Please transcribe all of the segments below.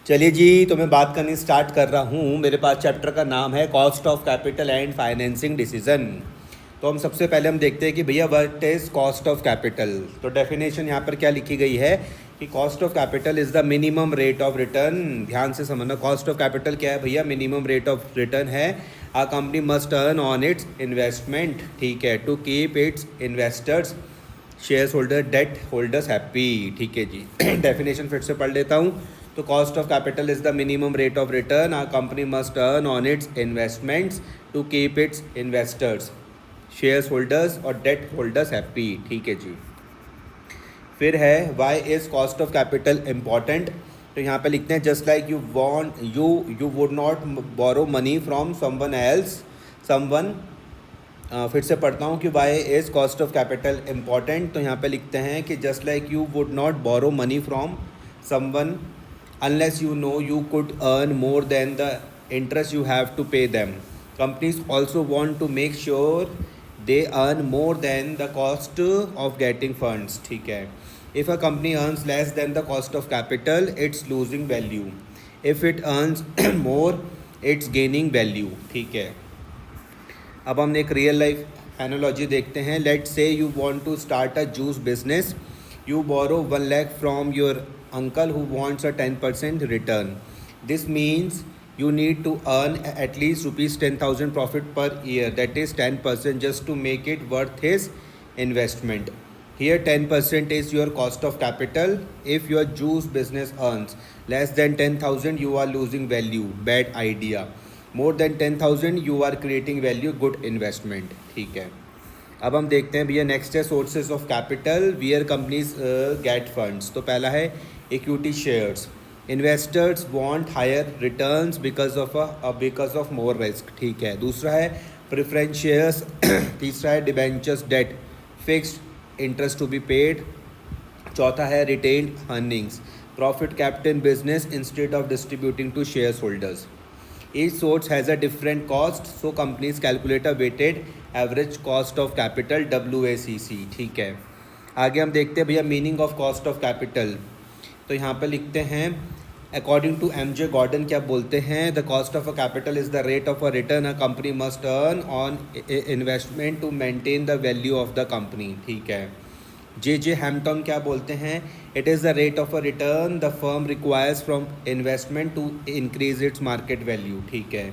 चलिए जी, तो मैं बात करनी स्टार्ट कर रहा हूँ। मेरे पास चैप्टर का नाम है cost of capital and financing decision. तो हम सबसे पहले हम देखते हैं कि भैया what is cost of capital. तो डेफिनेशन यहाँ पर क्या लिखी गई है कि cost of capital is the minimum rate of return. ध्यान से समझना, कॉस्ट ऑफ कैपिटल क्या है भैया? मिनिमम रेट ऑफ रिटर्न है आ company must earn on its investment, ठीक है, to keep its investors share holder debt holders happy. ठीक है जी। डेफिनेशन फिर से पढ़ लेता हूँ। तो cost of capital is the minimum rate of return a company must earn on its investments to keep its investors share holders और debt holders happy. ठीक है जी। फिर है why is cost of capital important. तो यहाँ पे लिखते हैं just like you would not borrow money from someone else someone. फिर से पढ़ता हूँ कि why is cost of capital important. तो यहाँ पे लिखते हैं कि just like you would not borrow money from someone unless you know you could earn more than the interest you have to pay them. Companies also want to make sure they earn more than the cost of getting funds. ठीक है. If a company earns less than the cost of capital, it's losing value. If it earns more, it's gaining value. ठीक है. अब हम एक real life analogy देखते हैं। Let's say you want to start a juice business. You borrow 1 lakh from your uncle who wants a 10% return. This means you need to earn at least rupees 10,000 profit per year, that is 10%, just to make it worth his investment. Here 10% is your cost of capital. If your juice business earns less than 10,000, you are losing value. Bad idea. More than 10,000, you are creating value. Good investment. ठीक है. अब हम देखते हैं भैया next है sources of capital where companies get funds. तो पहला है equity shares. Investors want higher returns because of more risk. ठीक है। दूसरा है प्रेफरेंस शेयर्स। तीसरा है debentures debt fixed interest to be paid. चौथा है retained earnings profit kept in business instead of distributing to share holders. Each source has a different cost, so companies calculate a weighted average cost of capital WACC। ठीक है। आगे हम देखते हैं भैया meaning of cost of capital. तो यहाँ पर लिखते हैं अकॉर्डिंग टू MJ गॉर्डन क्या बोलते हैं, the cost of a capital is the rate of a return a company must earn on investment to maintain the value of the company. ठीक है। J हैम्पटन क्या बोलते हैं, it is the rate of a return the firm requires from investment to increase its market value. ठीक है।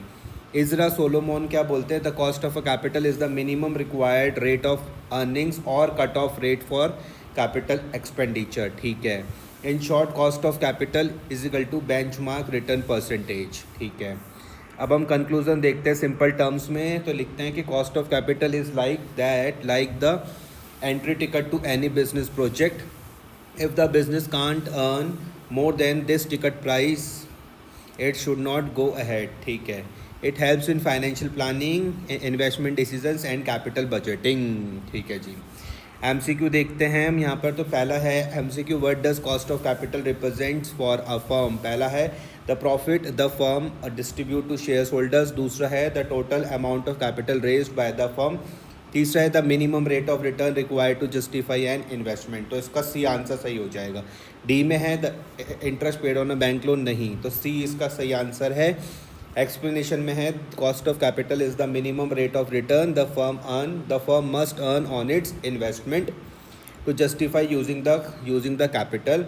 Ezra Solomon क्या बोलते हैं, the cost of a capital is the minimum required rate of earnings और cut off rate for capital expenditure. ठीक है। In short cost of capital is equal to benchmark return percentage. ठीक है। अब हम कंक्लूजन देखते हैं सिंपल टर्म्स में। तो लिखते हैं कि cost of capital is like the entry ticket to any business project. If the business can't earn more than this ticket price, it should not go ahead. ठीक है. It helps in financial planning, investment decisions and capital budgeting. ठीक है जी। MCQ देखते हैं हम यहाँ पर। तो पहला है MCQ, what does cost of capital represents for a firm. पहला है the profit the firm distribute to share holders. दूसरा है the total amount of capital raised by the firm. तीसरा है the minimum rate of return required to justify an investment. तो इसका C answer सही हो जाएगा। डी में है the interest paid on a bank loan, नहीं, तो सी इसका सही आंसर है। एक्सप्लेनेशन में है cost of capital is the minimum rate of return the firm must earn on its investment to justify using the capital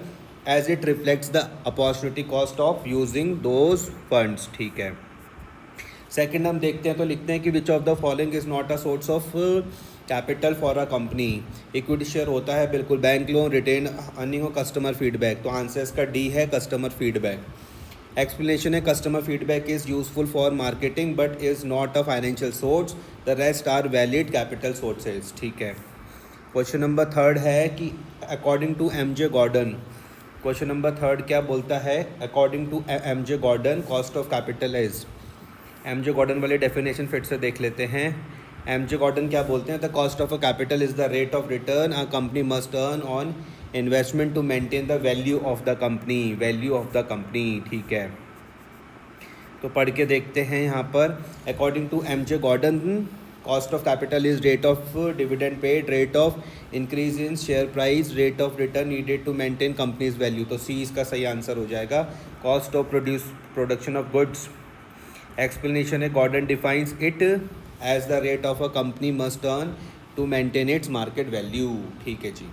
as it reflects the opportunity cost of using those funds. ठीक है। Second हम देखते हैं। तो लिखते हैं कि which of the following is not a source of capital for a company. Equity share होता है बिल्कुल, बैंक लोन, रिटेन अर्निंग और कस्टमर फीडबैक। तो आंसर इसका डी है कस्टमर फीडबैक। एक्सप्लेनेशन है customer feedback is useful for marketing but is not a financial source, the rest are valid capital sources. ठीक है। क्वेश्चन नंबर थर्ड है कि according to MJ Gordon, question number third क्या बोलता है, according to MJ Gordon cost of capital is. MJ Gordon वाले definition फिर से देख लेते हैं। MJ गॉर्डन क्या बोलते हैं, the cost of a capital is the rate of return a company must earn on investment to maintain the value of the company. ठीक है। तो पढ़ के देखते हैं यहाँ पर according to MJ Gordon cost of capital is rate of dividend paid, rate of increase in share price, rate of return needed to maintain companies value. तो सी इसका सही आंसर हो जाएगा। Cost of production of goods, explanation है Gordon defines it as the rate of a company must earn to maintain its market value. ठीक है जी।